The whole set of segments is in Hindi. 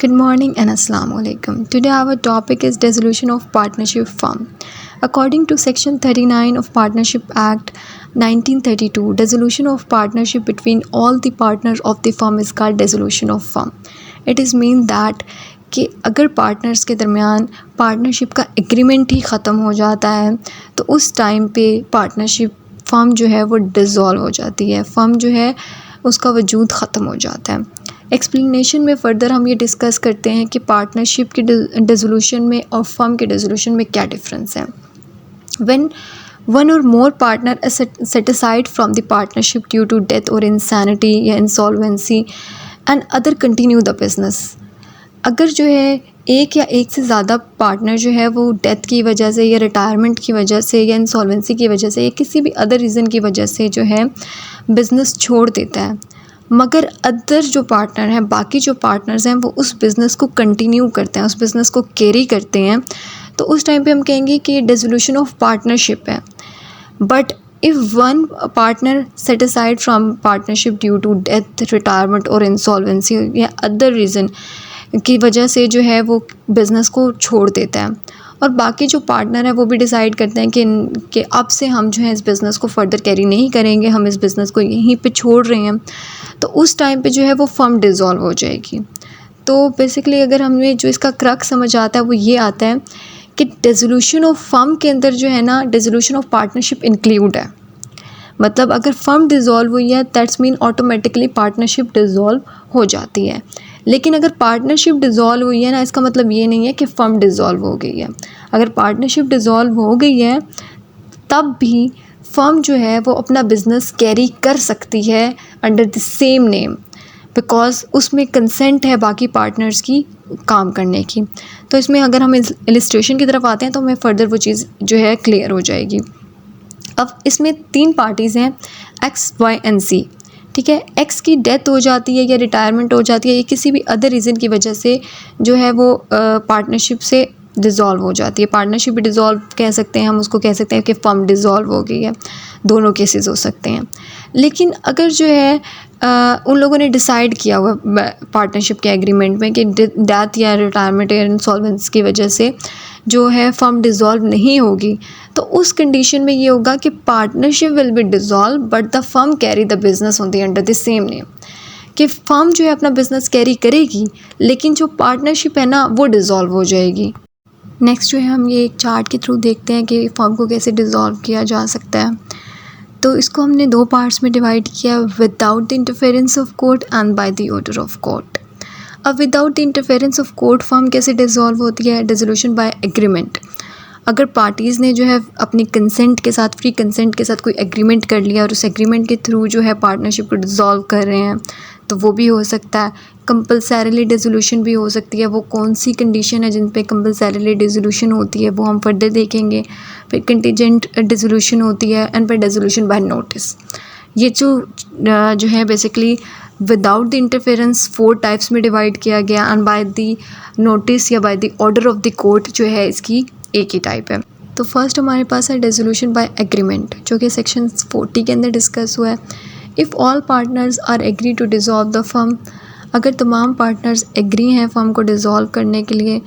Good morning and Assalamu alaikum. Today our topic is dissolution of partnership firm. According to Section 39 of Partnership Act 1932, dissolution of partnership between all the partners of the firm is called dissolution of firm. It is mean that कि अगर पार्टनर्स के दरमियान पार्टनरशिप का एग्रीमेंट ही ख़त्म हो जाता है तो उस टाइम पे पार्टनरशिप फर्म जो है वो डिज़ोल्व हो जाती है, फर्म जो है उसका वजूद ख़त्म हो जाता है। एक्सप्लेनेशन में फ़र्दर हम ये डिस्कस करते हैं कि पार्टनरशिप की डिसोल्यूशन में और फर्म के डिसोल्यूशन में क्या डिफरेंस है। When one or more partner set aside from the partnership due to death or insanity या insolvency and other continue the business. अगर जो है एक या एक से ज़्यादा पार्टनर जो है वो डेथ की वजह से या रिटायरमेंट की वजह से या इंसॉल्वेंसी की वजह से या किसी भी अदर रीज़न की वजह से जो है बिज़नेस छोड़ देता है, मगर अदर जो पार्टनर हैं, बाकी जो पार्टनर्स हैं वो उस बिज़नेस को कंटिन्यू करते हैं, उस बिज़नेस को कैरी करते हैं, तो उस टाइम पे हम कहेंगे कि ये डिसोल्यूशन ऑफ पार्टनरशिप है। But if one partner set aside from partnership due to death, retirement और इंसॉल्वेंसी या अदर रीज़न की वजह से जो है वो बिज़नेस को छोड़ देता है और बाकी जो पार्टनर है वो भी डिसाइड करते हैं कि अब से हम जो है इस बिज़नेस को फ़र्दर कैरी नहीं करेंगे, हम इस बिज़नेस को यहीं पे छोड़ रहे हैं, तो उस टाइम पे जो है वो फर्म डिज़ोल्व हो जाएगी। तो बेसिकली अगर हमें जो इसका क्रक्स समझ आता है वो ये आता है कि डिसोल्यूशन ऑफ फर्म के अंदर जो है ना डिसोल्यूशन ऑफ पार्टनरशिप इंक्लूड है। मतलब अगर फर्म डिज़ोल्व हुई है that's mean automatically partnership dissolve हो जाती है। लेकिन अगर पार्टनरशिप डिज़ोल्व हुई है ना, इसका मतलब ये नहीं है कि फ़र्म डिज़ोल्व हो गई है। अगर पार्टनरशिप डिज़ोल्व हो गई है तब भी फ़र्म जो है वो अपना बिज़नेस कैरी कर सकती है under the same name, because उसमें कंसेंट है बाकी पार्टनर्स की काम करने की। तो इसमें अगर हम इलस्ट्रेशन की तरफ आते हैं तो हमें फ़र्दर वो चीज़ जो है क्लियर हो जाएगी। अब इसमें 3 पार्टीज़ हैं, एक्स, वाई एंड ज़ी। ठीक है, एक्स की डेथ हो जाती है या रिटायरमेंट हो जाती है या किसी भी अदर रीज़न की वजह से जो है वो पार्टनरशिप से डिज़ोल्व हो जाती है। पार्टनरशिप भी डिज़ोल्व कह सकते हैं, हम उसको कह सकते हैं कि फर्म डिज़ोल्व हो गई है, दोनों केसेस हो सकते हैं। लेकिन अगर जो है उन लोगों ने डिसाइड किया हुआ पार्टनरशिप के एग्रीमेंट में कि डेथ या रिटायरमेंट या इंसॉल्वेंसी की वजह से जो है फर्म डिज़ोल्व नहीं होगी, तो उस कंडीशन में ये होगा कि partnership will be dissolve but the firm carry the business on the under the same name. कि फर्म जो है अपना बिज़नेस कैरी करेगी लेकिन जो पार्टनरशिप है ना वो डिज़ोल्व हो जाएगी। नेक्स्ट जो है हम ये एक चार्ट के थ्रू देखते हैं कि फर्म को कैसे डिज़ोल्व किया जा सकता है। तो इसको हमने 2 पार्ट्स में डिवाइड किया, without the interference of court and by the order of court. अब without the interference of court firm कैसे डिज़ोल्व होती है? Dissolution by agreement. अगर पार्टीज़ ने जो है अपनी कंसेंट के साथ, फ्री कंसेंट के साथ कोई एग्रीमेंट कर लिया और उस एग्रीमेंट के थ्रू जो है पार्टनरशिप को डिज़ोल्व कर रहे हैं तो वो भी हो सकता है। कंपल्सरीली डिसोल्यूशन भी हो सकती है। वो कौन सी कंडीशन है जिन पे कंपल्सरीली डिसोल्यूशन होती है वो हम फर्दर देखेंगे। फिर कंटीजेंट डिसोल्यूशन होती है एंड फिर डिसोल्यूशन बाय नोटिस। ये जो है basically without the interference 4 types में डिवाइड किया गया एंड बाय द नोटिस या bye the order of the court जो है इसकी एक ही टाइप है। तो फर्स्ट हमारे पास है डिसोल्यूशन बाय एग्रीमेंट जो कि सेक्शन 40 के अंदर डिस्कस हुआ है। If all partners are agree to dissolve the firm, अगर तमाम पार्टनर्स एग्री हैं फर्म को डिज़ोल्व करने के लिए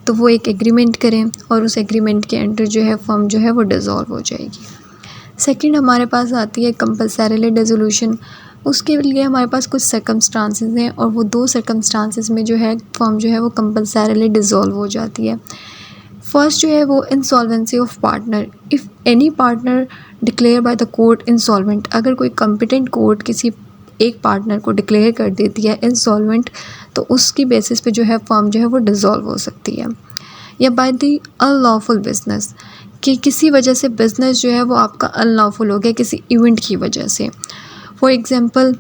तो वो एक एग्रीमेंट करें और उस एग्रीमेंट के अंडर जो है फर्म जो है वो डिज़ोल्व हो जाएगी। सेकंड हमारे पास आती है कंपल्सरीली डिसोल्यूशन। उसके लिए हमारे पास कुछ सर्कमस्टांसेस हैं और वो 2 सर्कमस्टांसेस में जो है फर्म जो है वो कंपल्सरीली डिज़ोल्व हो जाती है। फर्स्ट जो है वो insolvency of partner. If any partner declare by the court insolvent, अगर कोई कॉम्पिटेंट कोर्ट किसी एक पार्टनर को डिक्लेयर कर देती है इंसॉल्वेंट तो उसकी बेसिस पे जो है फर्म जो है वो डिज़ोल्व हो सकती है। या बाय द अनलॉफुल बिजनेस, कि किसी वजह से बिज़नेस जो है वो आपका अनलॉफुल हो गया किसी इवेंट की वजह से। फॉर एग्ज़ाम्पल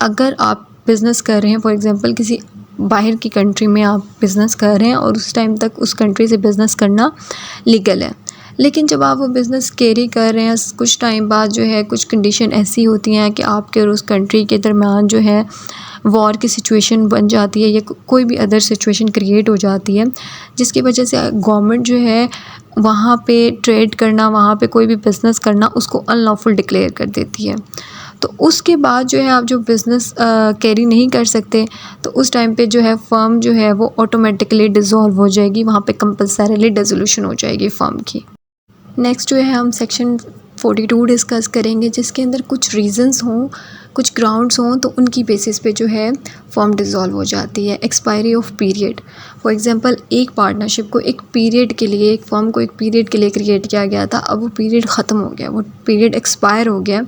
अगर आप बिज़नेस कर रहे हैं, फॉर एग्ज़ाम्पल किसी बाहर की कंट्री में आप बिज़नेस कर रहे हैं और उस टाइम तक उस कंट्री से बिज़नेस करना लीगल है, लेकिन जब आप वो बिज़नेस कैरी कर रहे हैं कुछ टाइम बाद जो है कुछ कंडीशन ऐसी होती हैं कि आपके और उस कंट्री के दरमियान जो है वॉर की सिचुएशन बन जाती है या कोई भी अदर सिचुएशन क्रिएट हो जाती है जिसकी वजह से गवर्नमेंट जो है वहाँ पे ट्रेड करना, वहाँ पे कोई भी बिज़नेस करना उसको अनलॉफुल डिक्लेयर कर देती है। तो उसके बाद जो है आप जो बिज़नेस कैरी नहीं कर सकते, तो उस टाइम पे जो है फ़र्म जो है वो ऑटोमेटिकली डिज़ोल्व हो जाएगी, वहाँ पे कंपल्सरीली डिसोल्यूशन हो जाएगी फ़र्म की। नेक्स्ट जो है हम सेक्शन 42 डिस्कस करेंगे, जिसके अंदर कुछ रीज़न्स हों, कुछ ग्राउंड्स हों, तो उनकी बेसिस पे जो है फॉर्म डिज़ोल्व हो जाती है। Expiry of period, for example एक पार्टनरशिप को एक पीरियड के लिए, एक फॉर्म को एक पीरियड के लिए क्रिएट किया गया था, अब वो पीरियड ख़त्म हो गया, वो पीरियड एक्सपायर हो गया।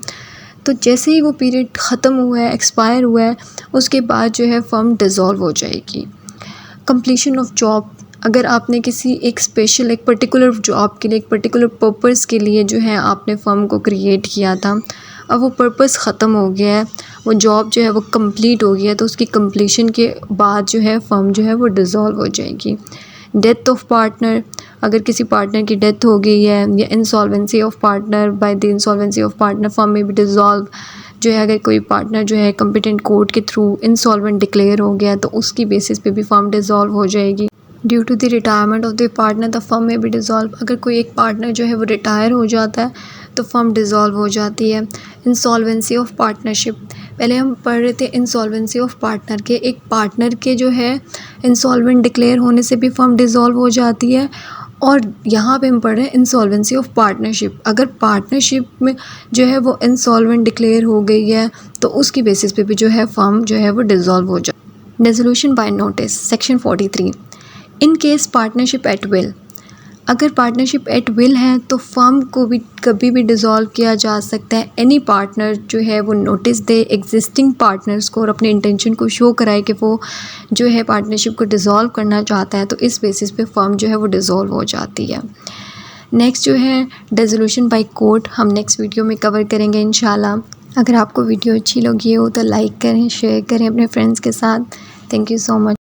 तो जैसे ही वो पीरियड ख़त्म हुआ है, एक्सपायर हुआ है, उसके बाद जो है फॉर्म डिज़ोल्व हो जाएगी। कंप्लीशन ऑफ जॉब, अगर आपने किसी एक स्पेशल एक पर्टिकुलर जॉब के लिए, एक पर्टिकुलर पर्पस के लिए जो है आपने फ़र्म को क्रिएट किया था, अब वो पर्पस ख़त्म हो गया है, वो जॉब जो है वो कंप्लीट हो गया है, तो उसकी कंप्लीशन के बाद जो है फ़र्म जो है वो डिज़ोल्व हो जाएगी। डेथ ऑफ पार्टनर, अगर किसी पार्टनर की डेथ हो गई है, या insolvency of partner, by the insolvency of partner firm में भी डिज़ोल्व जो है, अगर कोई पार्टनर जो है कॉम्पिटेंट कोर्ट के थ्रू इंसॉल्वेंट डिक्लेयर हो गया, तो उसकी बेसिस पे भी फर्म डिज़ोल्व हो जाएगी। Due to the retirement of the partner the firm में भी डिज़ोल्व, अगर कोई एक पार्टनर जो है वो रिटायर हो जाता है तो फर्म डिज़ोल्व हो जाती है। इंसॉल्वेंसी ऑफ पार्टनरशिप, पहले हम पढ़ रहे थे इंसॉल्वेंसी ऑफ पार्टनर के, एक पार्टनर के जो है इंसॉल्वेंट डिक्लेयर होने से भी फर्म डिज़ोल्व हो जाती है। और यहाँ पे हम पढ़ रहे हैं इंसॉल्वेंसी ऑफ पार्टनरशिप, अगर पार्टनरशिप में जो है वो इंसॉल्वेंट डिक्लेयर हो गई है, तो उसकी बेसिस पे भी जो है फर्म जो है वो डिज़ोल्व हो जाए। Dissolution by notice, section 43, in case partnership at will, अगर पार्टनरशिप एट विल है तो फर्म को भी कभी भी डिज़ोल्व किया जा सकता है। एनी पार्टनर जो है वो नोटिस दे एग्जिस्टिंग पार्टनर्स को और अपने इंटेंशन को शो कराए कि वो जो है पार्टनरशिप को डिज़ोल्व करना चाहता है, तो इस बेसिस पे फर्म जो है वो डिज़ोल्व हो जाती है। नेक्स्ट जो है डिसोल्यूशन बाय कोर्ट, हम नेक्स्ट वीडियो में कवर करेंगे इंशाल्लाह। अगर आपको वीडियो अच्छी लगी हो तो लाइक करें, शेयर करें अपने फ्रेंड्स के साथ। Thank you so much.